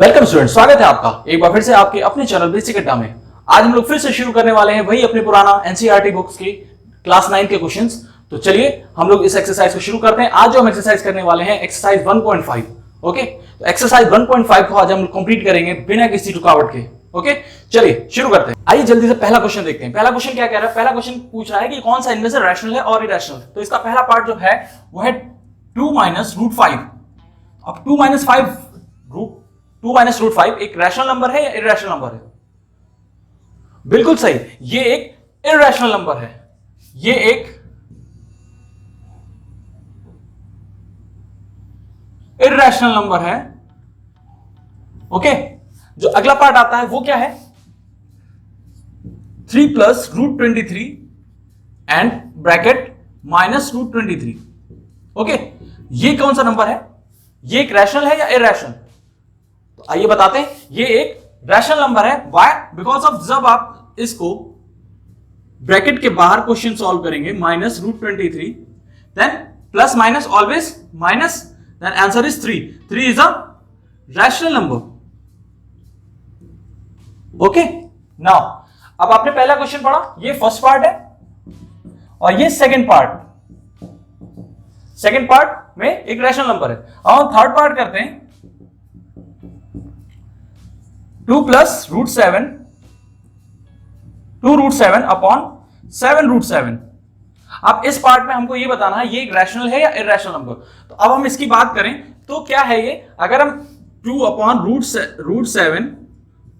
Welcome student, स्वागत है आपका एक बार फिर से आपके अपने चैनल बेसिक अड्डा में। आज हम लोग फिर से शुरू करने वाले हैं वही अपने पुराना एनसीईआरटी बुक्स की क्लास 9 के क्वेश्चंस। तो चलिए हम लोग इस एक्सरसाइज को शुरू करते हैं। आज जो हम एक्सरसाइज करने वाले हैं एक्सरसाइज 1.5। ओके, तो एक्सरसाइज 1.5 को आज हम कंप्लीट करेंगे बिना किसी रुकावट के। ओके, चलिए शुरू करते हैं। आइए जल्दी से पहला क्वेश्चन देखते हैं। पहला क्वेश्चन क्या कह रहा है? पहला क्वेश्चन पूछ रहा है कि कौन सा इनमें से रैशनल है और इरेशनल। तो इसका पहला पार्ट जो है वो है 2 माइनस रूट 5। अब 2 माइनस रूट 5 एक रैशनल नंबर है या इरेशनल नंबर है? बिल्कुल सही, ये एक इरेशनल नंबर है। ये एक इरेशनल नंबर है। ओके, जो अगला पार्ट आता है वो क्या है? 3 plus root 23 and bracket minus root 23। Okay, ये कौन सा नंबर है? ये एक रैशनल है या इरेशनल? तो आइए बताते हैं। ये एक रैशनल नंबर है। व्हाई? बिकॉज ऑफ जब आप इसको ब्रैकेट के बाहर क्वेश्चन सॉल्व करेंगे minus root 23 then plus minus always minus, then answer is 3। 3 is a rational number. Okay, now अब आपने पहला क्वेश्चन पढ़ा, ये फर्स्ट पार्ट है और ये सेकंड पार्ट। सेकंड पार्ट में एक रैशनल नंबर है। अब हम थर्ड पार्ट करते हैं। 2 plus root 7 2 root 7 upon 7 root 7। अब इस पार्ट में हमको ये बताना है ये एक रैशनल है या इरेशनल नंबर। तो अब हम इसकी बात करें तो क्या है ये? अगर हम 2 अपॉन रूट 7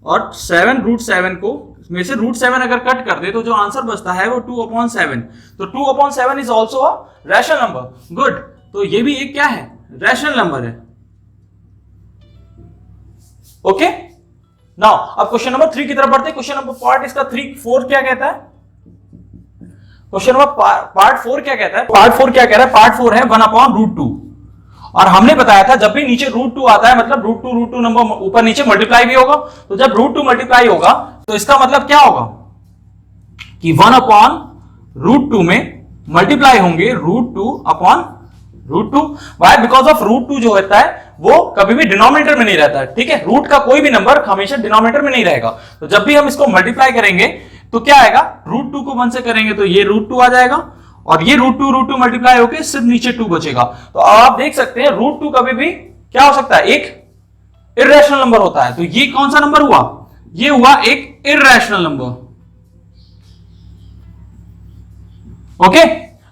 और 7 रूट 7 को में से रूट 7 अगर कट कर दे तो जो आंसर बचता है वो 2 अपॉन 7। तो 2 upon 7 is also a rational number. Good, तो ये भी एक क्या है? रैशनल नंबर है। ओके, नाउ अब क्वेश्चन नंबर 3 की तरफ बढ़ते हैं। क्वेश्चन नंबर पार्ट इसका 4 क्या कहता है? क्वेश्चन नंबर पार्ट 4 क्या कहता है? पार्ट 4 क्या कह रहा है? पार्ट 4 है 1 अपॉन रूट 2। और हमने बताया था जब भी नीचे रूट 2 आता है मतलब रूट 2 नंबर ऊपर नीचे मल्टीप्लाई भी होगा। तो जब रूट 2 मल्टीप्लाई होगा तो इसका मतलब क्या होगा कि 1 अपॉन रूट 2 में मल्टीप्लाई होंगे root 2 upon root 2। Why? Because of root 2 जो होता है वो कभी भी डिनोमिनेटर में नहीं रहता है। ठीक है, रूट का कोई भी नंबर हमेशा डिनोमिनेटर में नहीं रहेगा। तो जब भी हम इसको मल्टीप्लाई करेंगे तो क्या आएगा? रूट 2 को 1 से करेंगे तो ये रूट 2 आ जाएगा और ये रूट 2 मल्टीप्लाई होकर सिर्फ नीचे 2 बचेगा। तो आप देख सकते हैं रूट 2 कभी भी क्या हो सकता है? एक इरेशनल नंबर होता है। तो ये कौन सा नंबर हुआ? ये हुआ एक इरेशनल नंबर। ओके,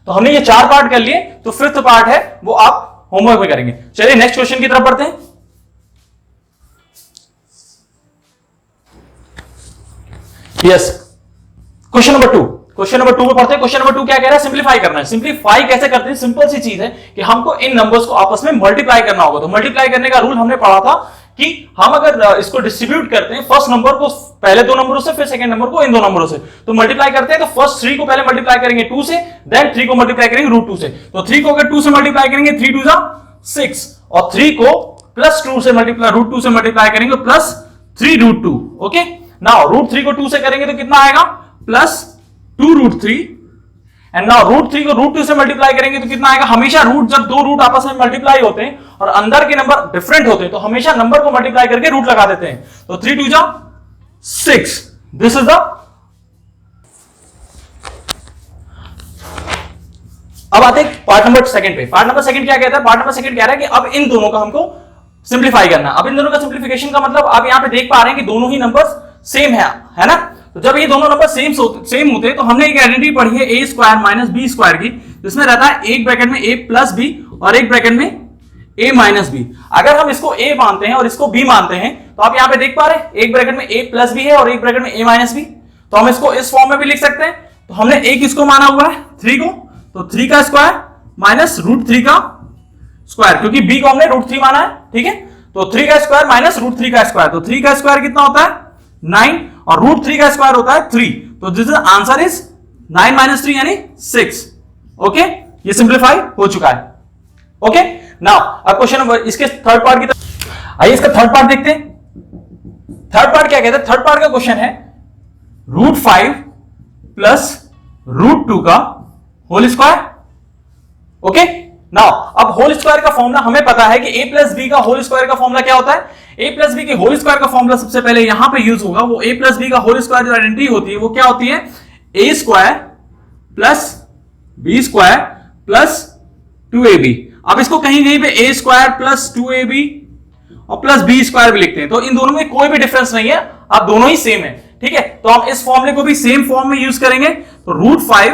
तो हमने ये 4 पार्ट कर लिए। तो 5th पार्ट है वो आप होमवर्क में करेंगे। चलिए नेक्स्ट क्वेश्चन की तरफ बढ़ते हैं। यस, क्वेश्चन नंबर 2 में पढ़ते हैं। क्वेश्चन नंबर 2 क्या कह रहा है? सिंप्लीफाई करना है। सिंप्लीफाई कैसे करते हैं? सिंपल सी चीज है कि हमको इन नंबर्स को आपस में मल्टीप्लाई करना होगा। तो मल्टीप्लाई करने का रूल हमने पढ़ा था कि हम अगर इसको डिस्ट्रीब्यूट करते हैं फर्स्ट नंबर को पहले 2 नंबरों से, फिर सेकंड नंबर को इन 2 नंबरों से, तो मल्टीप्लाई करते हैं तो फर्स्ट 3 को पहले मल्टीप्लाई करेंगे 2 से, देन 3 को मल्टीप्लाई करेंगे रूट 2 से। तो 3 को अगर 2 से मल्टीप्लाई करेंगे 3 2 6 और 3 को प्लस 2 से मल्टीप्लाई रूट 2 से मल्टीप्लाई करेंगे plus 3 root 2। Okay, now root 3 को 2 से करेंगे तो कितना आएगा? Plus 2 root 3। And now root 3 को रूट 2 से मल्टीप्लाई करेंगे तो कितना आएगा? हमेशा रूट जब 2 रूट आपस में मल्टीप्लाई होते हैं और अंदर के नंबर डिफरेंट होते हैं तो हमेशा नंबर को मल्टीप्लाई करके रूट लगा देते हैं। तो 3 2 6। दिस इज द अब आते हैं पार्ट नंबर 2 पे। पार्ट नंबर 2 क्या कहता है? पार्ट नंबर 2 कह रहा है कि अब इन दोनों का हमको सिंप्लीफाई करना। अब इन दोनों का सिंप्लीफिकेशन का मतलब आप यहां पे देख पा रहे हैं कि दोनों ही नंबर्स सेम है ना? तो जब ये दोनों नंबर सेम होते हैं तो हमने एक आइडेंटिटी पढ़ी है a square minus b square की, जिसमें रहता है एक ब्रैकेट में a प्लस बी और एक ब्रैकेट में a माइनस बी। अगर हम इसको a मानते हैं और इसको b मानते हैं तो आप यहां पे देख पा रहे हैं एक ब्रैकेट में a प्लस बी है और एक ब्रैकेट में a माइनस बी। तो हम इसको इस फॉर्म में भी लिख सकते हैं। तो हमने a किसको माना हुआ है? 3 को, तो 3 का स्क्वायर माइनस रूट 3 का स्क्वायर, क्योंकि b को हमने रूट 3 माना है। ठीक है, तो 3 का स्क्वायर माइनस रूट 3 का स्क्वायर, तो 3 का स्क्वायर कितना होता है? 9 और रूट 3 का स्क्वायर होता है 3। तो this is answer is 9 minus 3 यानी 6। ओके, ये सिंप्लीफाई हो चुका है। ओके, नाउ अब क्वेश्चन नंबर इसके थर्ड पार्ट की तरफ आइए, इसका थर्ड पार्ट देखते हैं। थर्ड पार्ट क्या कहता है? थर्ड पार्ट का क्वेश्चन है रूट 5 प्लस रूट 2 का होल स्क्वायर। ओके, नाउ अब होल स्क्वायर का फॉर्मूला हमें पता है कि a प्लस बी का होल स्क्वायर का फॉर्मूला क्या होता है, a प्लस बी के होल स्क्वायर का फॉर्मूला सबसे पहले यहां पे यूज होगा। वो a प्लस बी का होल स्क्वायर जो आइडेंटिटी होती है वो क्या होती है, a square plus b square plus 2ab। अब इसको कहीं कहीं पे a स्क्वायर प्लस 2ab और प्लस बी स्क्वायर भी लिखते हैं, तो इन दोनों में कोई भी डिफरेंस नहीं है, आप दोनों ही सेम है। ठीक है, तो हम इस फॉर्मूले को भी सेम फॉर्म में यूज करेंगे। तो √5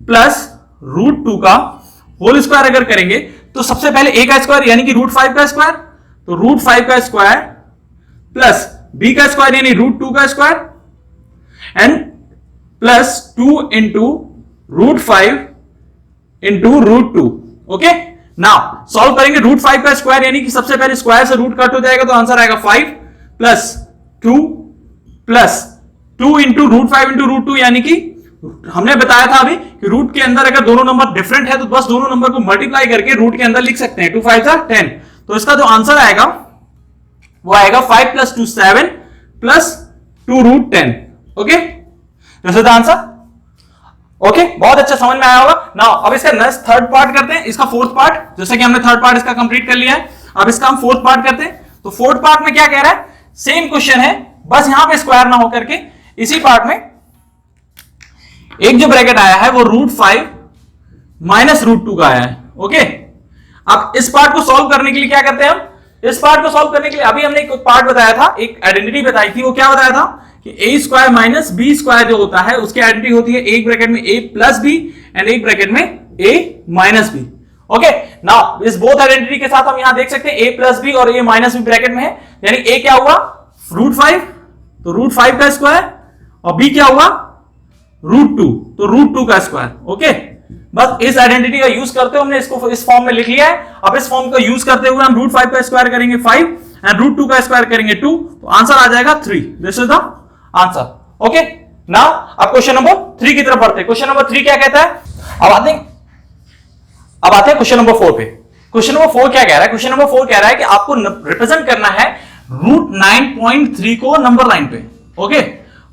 प्लस √2 का होल स्क्वायर अगर करेंगे तो सबसे पहले a का स्क्वायर यानी कि √5 का स्क्वायर, तो √5 का स्क्वायर प्लस b का स्क्वायर यानी √2 का square and plus 2 into √5 into √2। Okay, now solve करेंगे। √5 का स्क्वायर यानी कि सबसे पहले स्क्वायर से रूट कट हो जाएगा तो आंसर आएगा 5 प्लस 2 प्लस 2 इंटू √5 इंटू √2 यानी कि हमने बताया था अभी कि रूट के अंदर अगर दोनों नंबर डिफरेंट है तो बस दोनों नंबर को मल्टीप्लाई करके रूट के अंदर लिख सकते हैं। 2 5 10, तो इसका जो आंसर आएगा वो आएगा 5 plus 2 7 plus 2 √10। Okay, this is the answer. Okay, बहुत अच्छा समझ में आया होगा। नाउ अब इसका नेक्स्ट थर्ड पार्ट करते हैं, इसका फोर्थ पार्ट। जैसे कि हमने थर्ड पार्ट इसका कंप्लीट कर लिया है, अब इसका हम फोर्थ पार्ट करते हैं। तो फोर्थ पार्ट में क्या कह रहा है, सेम क्वेश्चन है, बस यहां पे स्क्वायर ना होकर के इसी पार्ट में एक जो ब्रैकेट आया है वो √5 माइनस √2 का आया है। ओके, अब इस पार्ट को सॉल्व करने के लिए क्या करते हैं हम, इस पार्ट को सॉल्व करने के लिए अभी हमने एक पार्ट बताया था, एक आइडेंटिटी बताई थी। वो क्या बताया था कि a square minus b square जो होता है उसकी आइडेंटिटी होती है एक ब्रैकेट में a प्लस बी एंड एक ब्रैकेट में a minus b. Okay, now इस बोथ आइडेंटिटी के साथ हम यहां देख सकते हैं a प्लस बी और a माइनस बी ब्रैकेट में है, यानी a क्या हुआ √5, तो √5 का स्क्वायर और b क्या हुआ √2, तो √2 का स्क्वायर। ओके, बस इस आइडेंटिटी का यूज करते हुए हमने इसको इस फॉर्म में लिख लिया है। अब इस फॉर्म को यूज करते हुए हम √5 का स्क्वायर करेंगे 5 एंड √2 का स्क्वायर करेंगे 2, तो आंसर आ जाएगा 3। This is the answer. Okay, now अब क्वेश्चन नंबर 3 की तरफ बढ़ते हैं। क्वेश्चन नंबर 3 क्या कहता है, अब आते हैं क्वेश्चन नंबर 4 पे। क्वेश्चन नंबर 4 क्या कह रहा है, क्वेश्चन नंबर 4 कह रहा है कि आपको रिप्रेजेंट करना है √9.3 को नंबर लाइन पे। ओके,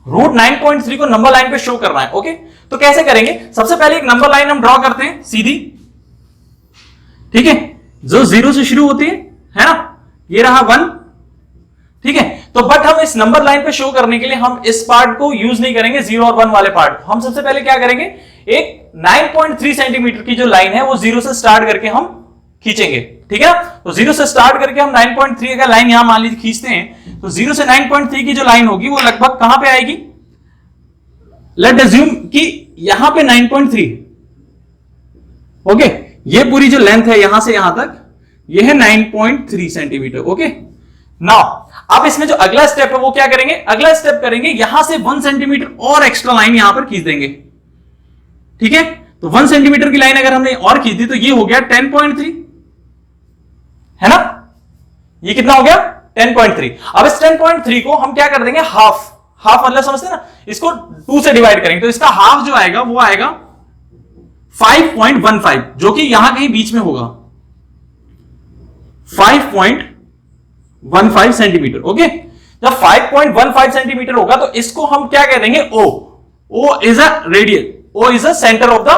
√9.3 को नंबर लाइन पे शो करना है। ओके, तो कैसे करेंगे, सबसे पहले एक नंबर लाइन हम ड्रॉ करते हैं सीधी, ठीक है, जो 0 से शुरू होती है ना, ये रहा 1। ठीक है, तो बट हम इस नंबर लाइन पे शो करने के लिए हम इस पार्ट को यूज नहीं करेंगे, 0 और 1 वाले पार्ट। हम सबसे पहले क्या करेंगे, एक 9.3 सेंटीमीटर की जो लाइन है वो 0 से स्टार्ट करके हम खींचेंगे। ठीक है, तो 0 से स्टार्ट करके हम 9.3 का लाइन यहां मान लीजिए खींचते हैं, तो 0 से 9.3 की जो लाइन होगी वो लगभग कहां पे आएगी, लेट अज्यूम कि यहां पे 9.3। ओके, ये पूरी जो लेंथ है यहां से यहां तक ये है 9.3 सेंटीमीटर। ओके, नाउ अब इसमें जो अगला स्टेप है वो क्या करेंगे, अगला स्टेप करेंगे यहां से 1 सेंटीमीटर और एक्स्ट्रा लाइन यहां पर खींच देंगे। ठीक है, तो 1 सेंटीमीटर की लाइन अगर हमने और खींच दी तो ये हो गया 10.3, है ना, ये कितना हो गया 10.3। अब इस 10.3 को हम क्या कर देंगे, हाफ मतलब समझते हैं ना, इसको 2 से डिवाइड करेंगे, तो इसका हाफ जो आएगा वो आएगा 5.15, जो कि यहां कहीं बीच में होगा 5.15 सेंटीमीटर। ओके, जब 5.15 सेंटीमीटर होगा तो इसको हम क्या कह देंगे, O is a radius, O is a centre of the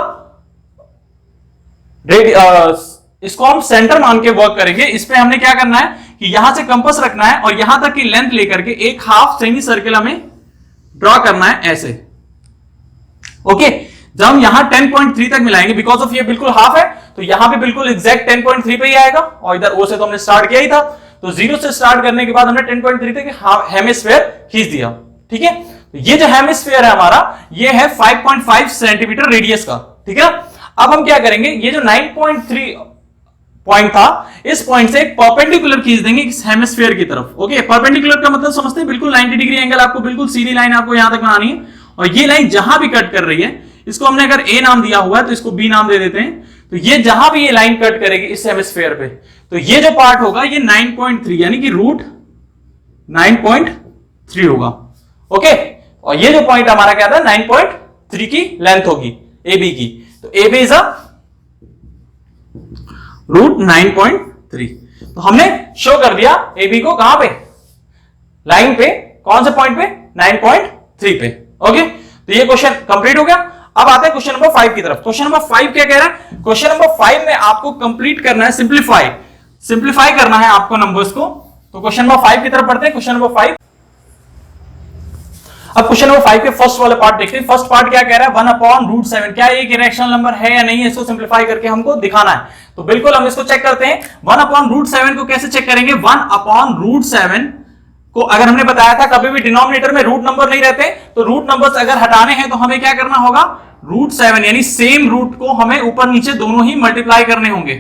radius, इसको हम सेंटर मान के वर्क करेंगे। इस पे हमने क्या करना है कि यहां से कंपास रखना है और यहां तक की लेंथ लेकर के एक हाफ सेमी सर्किल हमें ड्रॉ करना है ऐसे। ओके, जब हम यहां 10.3 तक मिलाएंगे, बिकॉज ऑफ ये बिल्कुल हाफ है तो यहां पे बिल्कुल एग्जैक्ट 10.3 पे ही आएगा, और इधर O से तो हमने स्टार्ट किया ही था, तो 0 से स्टार्ट करने के बाद हमने 10.3 तक हेमिस्फीयर खींच दिया। ठीक है, तो ये जो हेमिस्फीयर है हमारा ये है 5.5 सेंटीमीटर रेडियस का। ठीक है, अब हम क्या करेंगे, ये जो 9.3 पॉइंट था इस पॉइंट से एक परपेंडिकुलर खींच देंगे इस हेमिस्फीयर की तरफ। ओके, परपेंडिकुलर का मतलब समझते हैं, बिल्कुल 90 डिग्री एंगल, आपको बिल्कुल सीधी लाइन आपको यहां तक बनानी है, और ये लाइन जहां भी कट कर रही है, इसको हमने अगर A नाम दिया हुआ है तो इसको B नाम दे देते हैं, तो ये जहां भी ये लाइन कट करेगी इस हेमिस्फीयर पे, तो ये जो पार्ट होगा ये 9.3 यानी कि √9.3 होगा। ओके, और ये जो पॉइंट हमारा क्या था 9.3 की लेंथ होगी AB की, तो AB इज अ √9.3। तो हमने शो कर दिया AB को कहां पे, लाइन पे, कौन से पॉइंट पे 9.3 पे। ओके, तो ये क्वेश्चन कंप्लीट हो गया। अब आते हैं क्वेश्चन नंबर 5 की तरफ। क्वेश्चन नंबर 5 क्या कह रहा है? क्वेश्चन नंबर 5 में आपको कंप्लीट करना है, सिंप्लीफाई करना है आपको नंबर्स को। तो क्वेश्चन नंबर 5 की तरफ पढ़ते हैं। क्वेश्चन नंबर 5, अब क्वेश्चन नंबर 5 के फर्स्ट वाले पार्ट देखते हैं। फर्स्ट पार्ट क्या कह रहा है? 1/√7 क्या ये एक इरेशनल नंबर है या नहीं है, इसको सिंप्लीफाई करके हमको दिखाना है। तो बिल्कुल हम इसको चेक करते हैं। 1/√7 को कैसे चेक करेंगे? 1/√7 को अगर हमने बताया था कभी भी डिनोमिनेटर में रूट नंबर नहीं रहते, तो रूट नंबर्स अगर हटाने हैं तो हमें क्या करना होगा? √7 यानी सेम रूट को हमें ऊपर नीचे दोनों ही मल्टीप्लाई करने होंगे।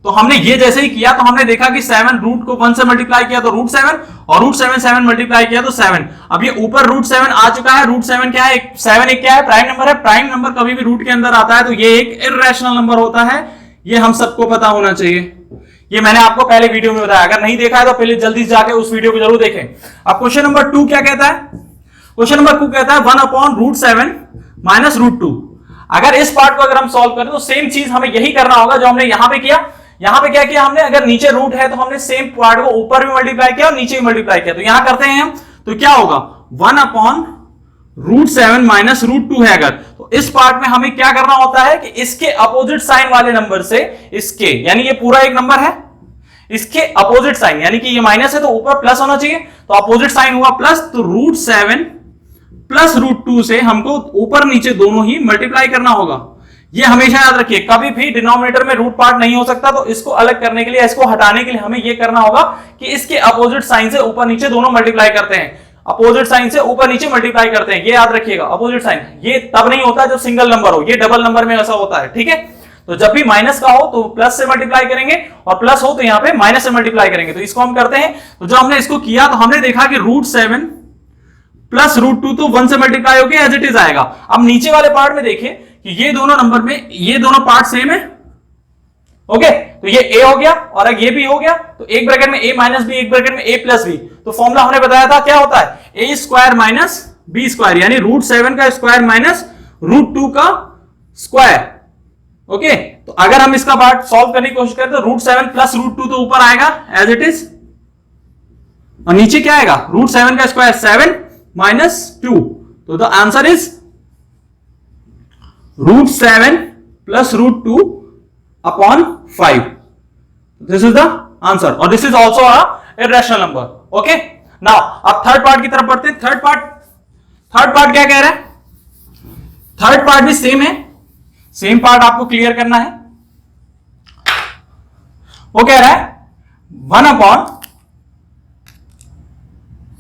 तो हमने ये जैसे ही किया तो हमने देखा कि 7 रूट को 1 से मल्टीप्लाई किया तो √7 और √7 7 मल्टीप्लाई किया तो 7। अब ये ऊपर √7 आ चुका है। √7 क्या है? 7 एक क्या है? प्राइम नंबर है। प्राइम नंबर कभी भी रूट के अंदर आता है तो ये एक इर्रेशनल नंबर होता है। ये हम सबको पता होना चाहिए। ये मैंने आपको पहले वीडियो में बताया, अगर नहीं देखा है तो पहले जल्दी से जाके उस वीडियो को जरूर देखें। अब क्वेश्चन नंबर 2 क्या कहता है? क्वेश्चन नंबर 2 कहता है 1/√7 माइनस √2। अगर इस पार्ट को अगर हम सॉल्व करें तो सेम चीज हमें यही करना होगा जो हमने यहां पे किया। यहां पे क्या किया हमने? अगर नीचे रूट है तो हमने सेम पार्ट को ऊपर भी मल्टीप्लाई किया और नीचे भी मल्टीप्लाई किया। तो यहां करते हैं हम, तो क्या होगा? 1/√7 माइनस √2 है अगर, तो इस पार्ट में हमें क्या करना होता है कि इसके अपोजिट साइन वाले नंबर से इसके, यानी ये पूरा एक नंबर है, इसके अपोजिट साइन, यानी कि ये माइनस है तो ऊपर प्लस होना चाहिए, तो अपोजिट साइन हुआ प्लस, तो √7 प्लस √2 से हमको ऊपर नीचे दोनों ही मल्टीप्लाई करना होगा। ये हमेशा याद रखिए, कभी भी डिनोमिनेटर में रूट पार्ट नहीं हो सकता, तो इसको अलग करने के लिए, इसको हटाने के लिए हमें ये करना होगा कि इसके अपोजिट साइन से ऊपर नीचे दोनों मल्टीप्लाई करते हैं। अपोजिट साइन से ऊपर नीचे मल्टीप्लाई करते हैं, ये याद रखिएगा। अपोजिट साइन ये तब नहीं होता जब सिंगल नंबर हो, ये डबल नंबर में ऐसा होता है, ठीक है। तो जब भी माइनस का हो तो प्लस से मल्टीप्लाई करेंगे और प्लस हो तो यहाँ पे माइनस से मल्टीप्लाई करेंगे। तो इसको हम करते हैं। तो जो हमने इसको किया तो हमने देखा कि √7 प्लस √2 तो 1 से मल्टीप्लाई होकर एज इट इज आएगा। अब नीचे वाले पार्ट में देखिए कि ये दोनों नंबर में ये दोनों पार्ट सेम है, ओके। तो ये a हो गया और अगर ये भी हो गया तो एक ब्रैकेट में a माइनस बी, एक ब्रैकेट में a प्लस बी। तो फॉर्मूला हमने बताया था क्या होता है? a square minus b square, यानी √7 का स्क्वायर माइनस √2 का स्क्वायर, ओके। तो अगर हम इसका पार्ट सॉल्व करने की कोशिश करें तो √7 प्लस √2 तो ऊपर आएगा एज इट इज, और नीचे क्या आएगा? √7 का स्क्वायर 7 माइनस 2। तो the answer is √7 plus √2 upon 5। This is the answer, और this is also a irrational number, okay. Now अब थर्ड पार्ट की तरफ बढ़ते हैं। थर्ड पार्ट क्या कह रहा है? थर्ड पार्ट भी सेम है, सेम पार्ट आपको क्लियर करना है। वो कह रहा है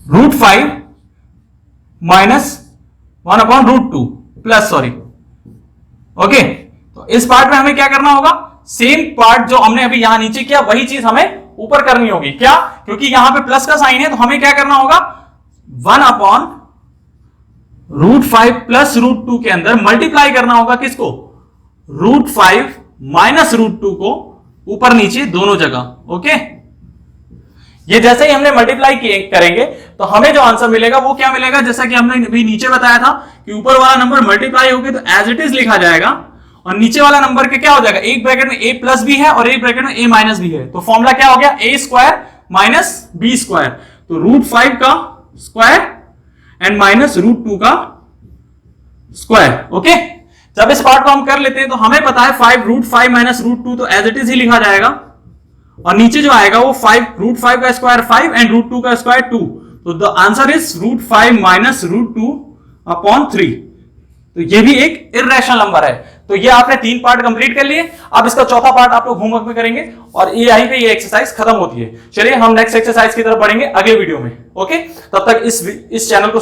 1/√5 माइनस 1/√2 प्लस, सॉरी, ओके। तो इस पार्ट में हमें क्या करना होगा? सेम पार्ट जो हमने अभी यहां नीचे किया वही चीज हमें ऊपर करनी होगी। क्या? क्योंकि यहां पे प्लस का साइन है तो हमें क्या करना होगा? 1/√5 प्लस √2 के अंदर मल्टीप्लाई करना होगा किसको? √5 माइनस √2 को ऊपर नीचे दोनों जगह, ओके। ये जैसे ही हमने मल्टीप्लाई करेंगे तो हमें जो आंसर मिलेगा वो क्या मिलेगा? जैसा कि हमने अभी नीचे बताया था कि ऊपर वाला नंबर मल्टीप्लाई हो गया तो एज इट इज लिखा जाएगा, और नीचे वाला नंबर के क्या हो जाएगा? एक ब्रैकेट में a प्लस बी है और एक ब्रैकेट में a माइनस बी है। तो फॉर्मूला क्या हो गया? a square minus b square. तो √5 का स्क्वायर एंड माइनस √2 का स्क्वायर, ओके। जब इस पार्ट को हम कर लेते हैं तो हमें पता है √5 माइनस √2 तो एज इट इज ही लिखा जाएगा, और नीचे जो आएगा वो √5 का स्क्वायर 5 एंड √2 का स्क्वायर 2। तो the answer is √5 minus √2 upon 3। तो ये भी एक इर्रेशनल नंबर है। तो ये आपने 3 पार्ट कंप्लीट कर लिए। अब इसका चौथा पार्ट आप लोग होमवर्क में करेंगे और यहीं पे ये एक्सरसाइज खत्म होती है। चलिए हम नेक्स्ट एक्सरसाइज की तरफ बढ़ेंगे अगले वीडियो में, ओके। तब तक इस चैनल को